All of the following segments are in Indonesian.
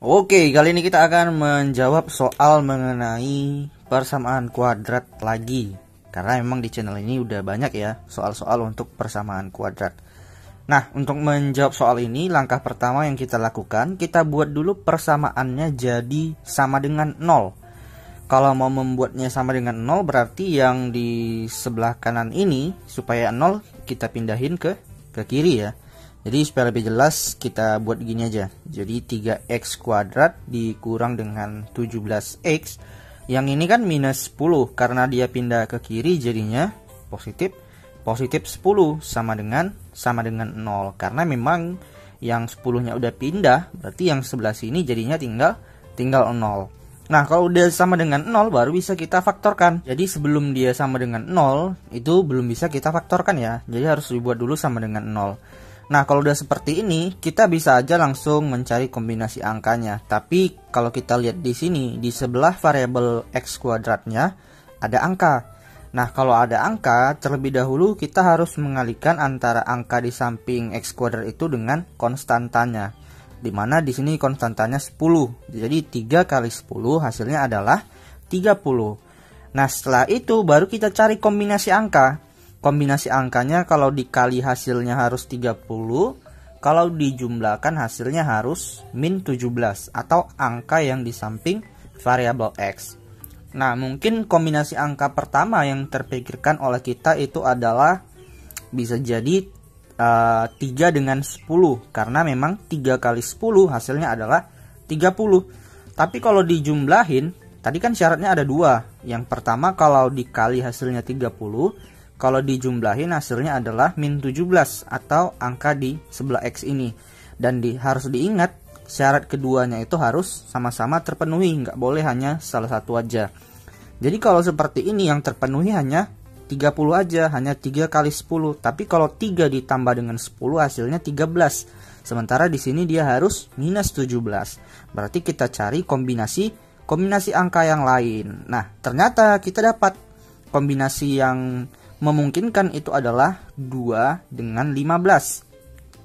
Oke, kali ini kita akan menjawab soal mengenai persamaan kuadrat lagi. Karena memang di channel ini udah banyak ya soal-soal untuk persamaan kuadrat. Nah, untuk menjawab soal ini, langkah pertama yang kita lakukan, kita buat dulu persamaannya jadi sama dengan 0. Kalau mau membuatnya sama dengan 0, berarti yang di sebelah kanan ini, supaya 0, kita pindahin ke kiri ya. Jadi supaya lebih jelas kita buat gini aja. Jadi 3x kuadrat dikurang dengan 17x. Yang ini kan minus 10 karena dia pindah ke kiri jadinya positif. Positif 10 sama dengan 0. Karena memang yang 10-nya udah pindah, berarti yang sebelah sini jadinya tinggal 0. Nah, kalau udah sama dengan 0 baru bisa kita faktorkan. Jadi sebelum dia sama dengan 0 itu belum bisa kita faktorkan ya. Jadi harus dibuat dulu sama dengan 0. Nah, kalau udah seperti ini, kita bisa aja langsung mencari kombinasi angkanya. Tapi kalau kita lihat di sini, di sebelah variabel x kuadratnya ada angka. Nah, kalau ada angka, terlebih dahulu kita harus mengalihkan antara angka di samping x kuadrat itu dengan konstantanya. Dimana di sini konstantanya 10. Jadi 3 kali 10 hasilnya adalah 30. Nah, setelah itu baru kita cari kombinasi angka. Kombinasi angkanya kalau dikali hasilnya harus 30, kalau dijumlahkan hasilnya harus min 17 atau angka yang di samping variabel x. Nah, mungkin kombinasi angka pertama yang terpikirkan oleh kita itu adalah bisa jadi 3 dengan 10, karena memang 3 kali 10 hasilnya adalah 30. Tapi kalau dijumlahin, tadi kan syaratnya ada dua. Yang pertama kalau dikali hasilnya 30, kalau dijumlahin hasilnya adalah min 17 atau angka di sebelah X ini. Dan harus diingat syarat keduanya itu harus sama-sama terpenuhi, nggak boleh hanya salah satu aja. Jadi kalau seperti ini yang terpenuhi hanya 30 aja, hanya 3 kali 10. Tapi kalau 3 ditambah dengan 10 hasilnya 13. Sementara di sini dia harus minus 17. Berarti kita cari kombinasi angka yang lain. Nah, ternyata kita dapat kombinasi yang memungkinkan itu adalah 2 dengan 15.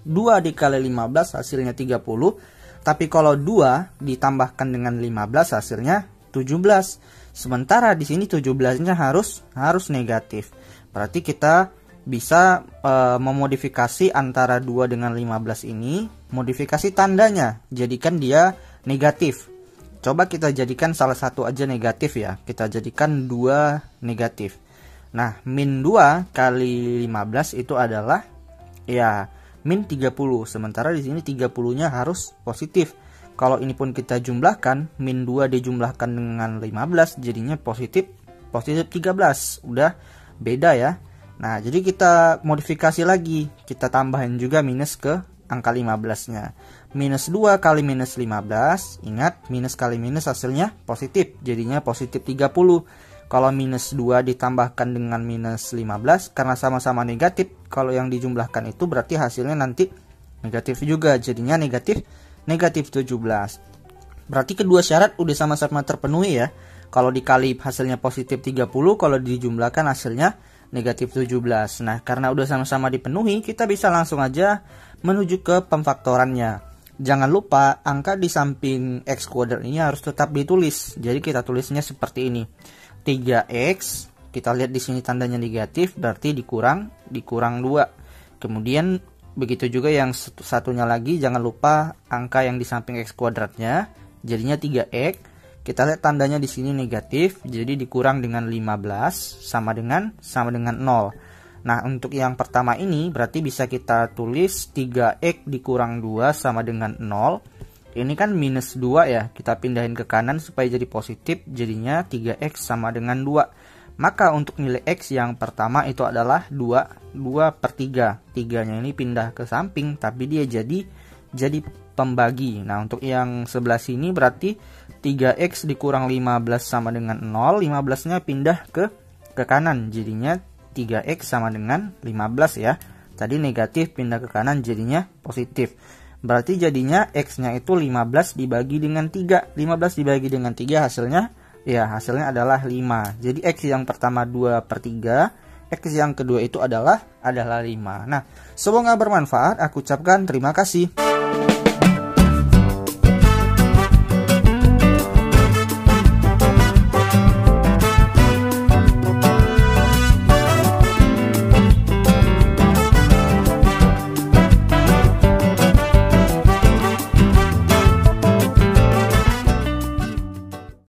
2 dikali 15 hasilnya 30. Tapi kalau 2 ditambahkan dengan 15 hasilnya 17. Sementara di sini 17-nya harus negatif. Berarti kita bisa memodifikasi antara 2 dengan 15 ini, modifikasi tandanya, jadikan dia negatif. Coba kita jadikan salah satu aja negatif ya. Kita jadikan 2 negatif. Nah, min 2 kali 15 itu adalah ya min 30. Sementara di sini 30-nya harus positif. Kalau ini pun kita jumlahkan, min 2 dijumlahkan dengan 15 jadinya positif 13. Udah beda ya. Nah, jadi kita modifikasi lagi. Kita tambahin juga minus ke angka 15-nya. Minus 2 kali minus 15. Ingat, minus kali minus hasilnya positif. Jadinya positif 30. Kalau minus 2 ditambahkan dengan minus 15, karena sama-sama negatif, kalau yang dijumlahkan itu berarti hasilnya nanti negatif juga, jadinya negatif 17. Berarti kedua syarat udah sama-sama terpenuhi ya. Kalau dikali hasilnya positif 30, kalau dijumlahkan hasilnya negatif 17. Nah, karena udah sama-sama dipenuhi, kita bisa langsung aja menuju ke pemfaktorannya. Jangan lupa angka di samping x kuadrat ini harus tetap ditulis. Jadi kita tulisnya seperti ini. 3x, kita lihat di sini tandanya negatif, berarti dikurang 2. Kemudian begitu juga yang satunya lagi, jangan lupa angka yang di samping x kuadratnya, jadinya 3x. Kita lihat tandanya di sini negatif, jadi dikurang dengan 15 sama dengan 0. Nah, untuk yang pertama ini berarti bisa kita tulis 3x dikurang 2 sama dengan 0. Ini kan minus 2 ya, kita pindahin ke kanan supaya jadi positif, jadinya 3x sama dengan 2. Maka untuk nilai x yang pertama itu adalah 2 per 3. 3-nya ini pindah ke samping, tapi dia jadi pembagi. Nah, untuk yang sebelah sini berarti 3x dikurang 15 sama dengan 0. 15-nya pindah ke kanan, jadinya 3x sama dengan 15 ya. Tadi negatif pindah ke kanan, jadinya positif. Berarti jadinya x-nya itu 15 dibagi dengan 3. 15 dibagi dengan 3 hasilnya adalah 5. Jadi x yang pertama 2 per 3, x yang kedua itu adalah 5. Nah, semoga bermanfaat. Aku ucapkan terima kasih.